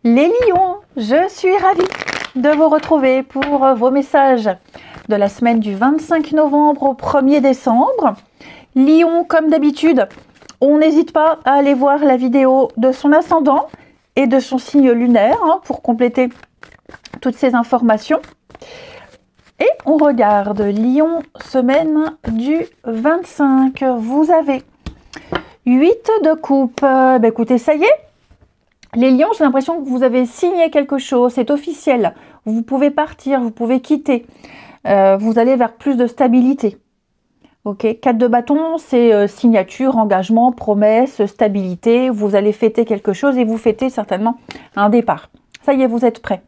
Les lions, je suis ravie de vous retrouver pour vos messages de la semaine du 25 novembre au 1er décembre. Lion, comme d'habitude, on n'hésite pas à aller voir la vidéo de son ascendant et de son signe lunaire pour compléter toutes ces informations. Et on regarde Lion, semaine du 25. Vous avez 8 de coupe. Écoutez, ça y est. Les lions, j'ai l'impression que vous avez signé quelque chose, c'est officiel. Vous pouvez partir, vous pouvez quitter. Vous allez vers plus de stabilité. Ok, 4 de bâton, c'est signature, engagement, promesse, stabilité. Vous allez fêter quelque chose et vous fêtez certainement un départ. Ça y est, vous êtes prêts.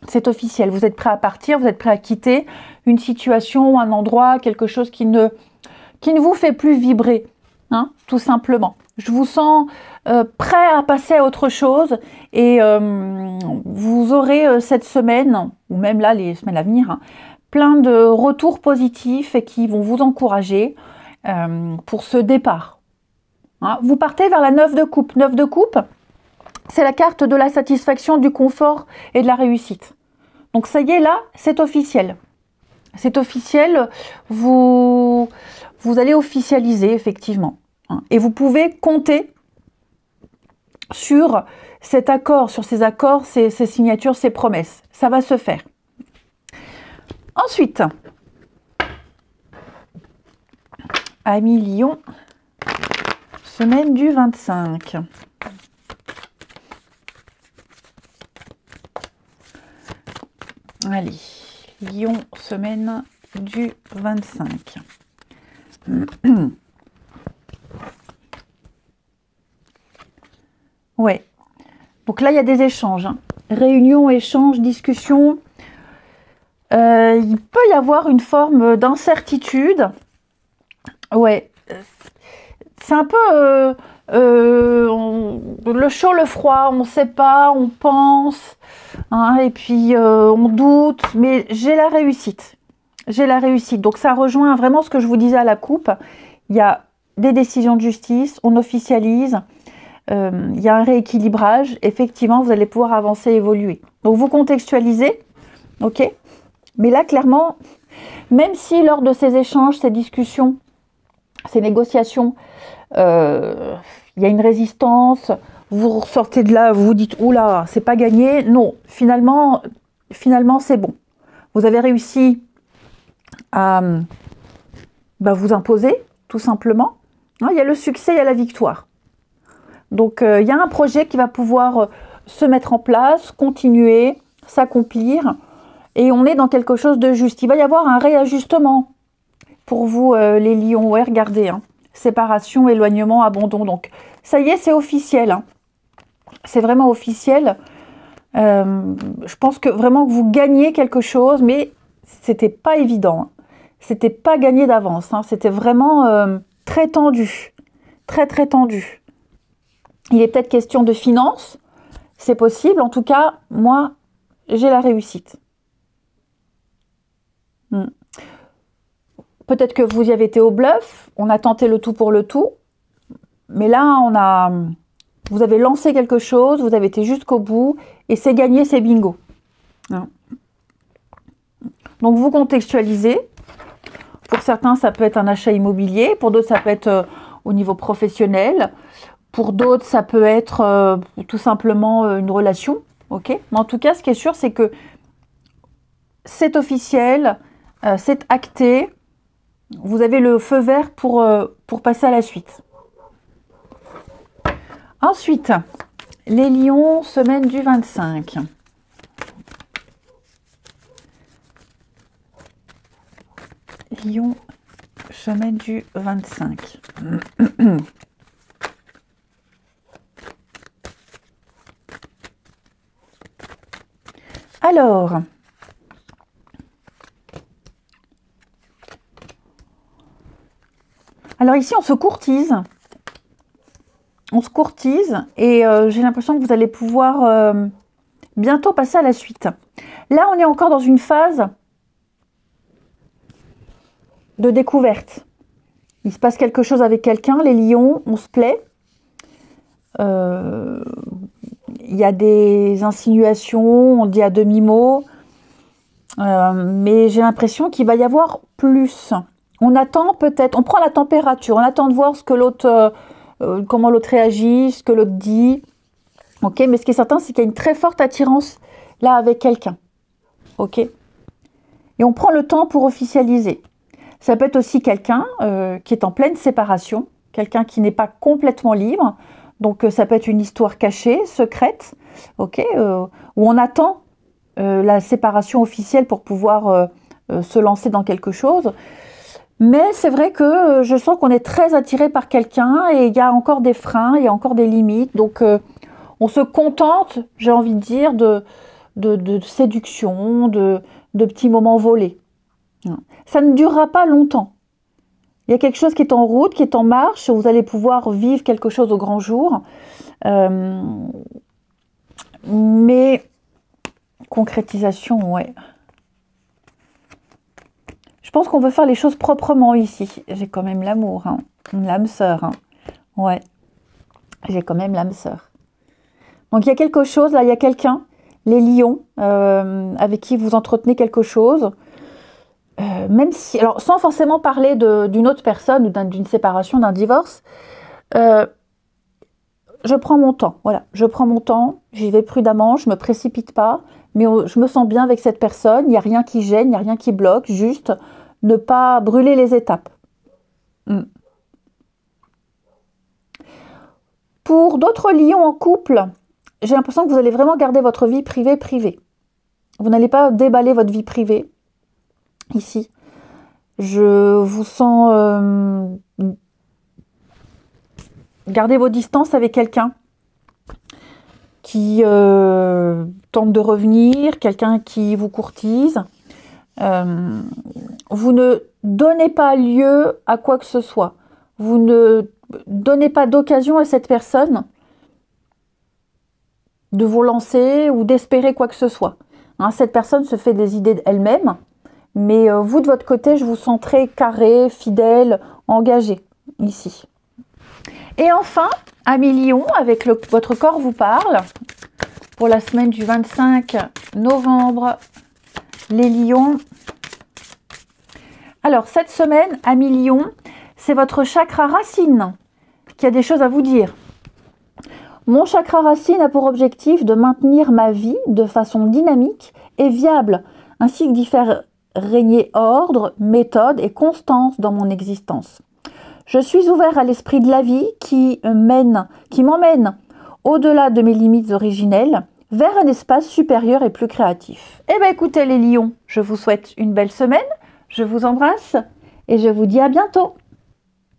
C'est officiel, vous êtes prêts à partir, vous êtes prêts à quitter une situation, un endroit, quelque chose qui ne vous fait plus vibrer, tout simplement. Je vous sens prêt à passer à autre chose et vous aurez cette semaine, ou même là les semaines à venir, plein de retours positifs et qui vont vous encourager pour ce départ. Vous partez vers la 9 de coupe. 9 de coupe, c'est la carte de la satisfaction, du confort et de la réussite. Donc ça y est, là, c'est officiel. C'est officiel, vous allez officialiser effectivement. Et vous pouvez compter sur cet accord, sur ces accords, ces signatures, ces promesses. Ça va se faire. Ensuite, Amis Lion, semaine du 25. Allez, Lion, semaine du 25. Ouais. Donc là, il y a des échanges. Réunions, échanges, discussions. Il peut y avoir une forme d'incertitude. Ouais. C'est un peu le chaud, le froid. On ne sait pas, on pense. Et puis, on doute. Mais j'ai la réussite. J'ai la réussite. Donc, ça rejoint vraiment ce que je vous disais à la coupe. Il y a des décisions de justice. On officialise. Il y a un rééquilibrage, effectivement, vous allez pouvoir avancer, évoluer. Donc, vous contextualisez, ok? Mais là, clairement, même si lors de ces échanges, ces discussions, ces négociations, il y a une résistance, vous ressortez de là, vous vous dites, oula, c'est pas gagné. Non, finalement, c'est bon. Vous avez réussi à vous imposer, tout simplement. Il y a le succès, il y a la victoire. Donc, il y a un projet qui va pouvoir se mettre en place, continuer, s'accomplir. Et on est dans quelque chose de juste. Il va y avoir un réajustement pour vous, les lions. Ouais, regardez. Séparation, éloignement, abandon. Donc, ça y est, c'est officiel. C'est vraiment officiel. Je pense que vraiment que vous gagnez quelque chose, mais c'était pas évident. C'était pas gagné d'avance. C'était vraiment très tendu. Très, très tendu. Il est peut-être question de finances, c'est possible. En tout cas, moi, j'ai la réussite. Peut-être que vous y avez été au bluff, on a tenté le tout pour le tout, mais là, vous avez lancé quelque chose, vous avez été jusqu'au bout, et c'est gagné, c'est bingo. Donc, vous contextualisez. Pour certains, ça peut être un achat immobilier, pour d'autres, ça peut être au niveau professionnel. Pour d'autres, ça peut être tout simplement une relation, ok? Mais en tout cas, ce qui est sûr, c'est que c'est officiel, c'est acté. Vous avez le feu vert pour passer à la suite. Ensuite, les lions, semaine du 25. Lion, semaine du 25. Alors ici, on se courtise. On se courtise et j'ai l'impression que vous allez pouvoir bientôt passer à la suite. Là, on est encore dans une phase de découverte. Il se passe quelque chose avec quelqu'un, les lions, on se plaît. il y a des insinuations, on dit à demi-mot, mais j'ai l'impression qu'il va y avoir plus. On attend peut-être, on prend la température, on attend de voir ce que l'autre, comment l'autre réagit, ce que l'autre dit. Ok, mais ce qui est certain, c'est qu'il y a une très forte attirance là avec quelqu'un. Ok, et on prend le temps pour officialiser. Ça peut être aussi quelqu'un qui est en pleine séparation, quelqu'un qui n'est pas complètement libre. Donc ça peut être une histoire cachée, secrète, ok, où on attend la séparation officielle pour pouvoir se lancer dans quelque chose. Mais c'est vrai que je sens qu'on est très attiré par quelqu'un et il y a encore des freins, il y a encore des limites. Donc on se contente, j'ai envie de dire, de séduction, de petits moments volés. Ça ne durera pas longtemps. Il y a quelque chose qui est en route, qui est en marche, vous allez pouvoir vivre quelque chose au grand jour. Mais concrétisation, ouais. Je pense qu'on veut faire les choses proprement ici. J'ai quand même l'amour, hein. L'âme sœur. Hein. Ouais, j'ai quand même l'âme sœur. Donc il y a quelque chose, là, il y a quelqu'un, les lions, avec qui vous entretenez quelque chose. Même si, alors sans forcément parler d'une autre personne ou d'une séparation, d'un divorce, je prends mon temps, voilà, je prends mon temps, j'y vais prudemment, je me précipite pas, mais je me sens bien avec cette personne, il n'y a rien qui gêne, il n'y a rien qui bloque, juste ne pas brûler les étapes. Pour d'autres lions en couple, j'ai l'impression que vous allez vraiment garder votre vie privée. Vous n'allez pas déballer votre vie privée. Ici, je vous sens garder vos distances avec quelqu'un qui tente de revenir, quelqu'un qui vous courtise. Vous ne donnez pas lieu à quoi que ce soit. Vous ne donnez pas d'occasion à cette personne de vous lancer ou d'espérer quoi que ce soit. Hein, cette personne se fait des idées d'elle-même. Mais vous, de votre côté, je vous sens très carré, fidèle, engagé, ici. Et enfin, amis lions, avec votre corps vous parle, pour la semaine du 25 novembre, les lions. Alors, cette semaine, amis lions, c'est votre chakra racine qui a des choses à vous dire. Mon chakra racine a pour objectif de maintenir ma vie de façon dynamique et viable, ainsi que d'y faire régner ordre, méthode et constance dans mon existence. Je suis ouvert à l'esprit de la vie qui m'emmène au-delà de mes limites originelles vers un espace supérieur et plus créatif. Eh bien écoutez les lions, je vous souhaite une belle semaine, je vous embrasse et je vous dis à bientôt.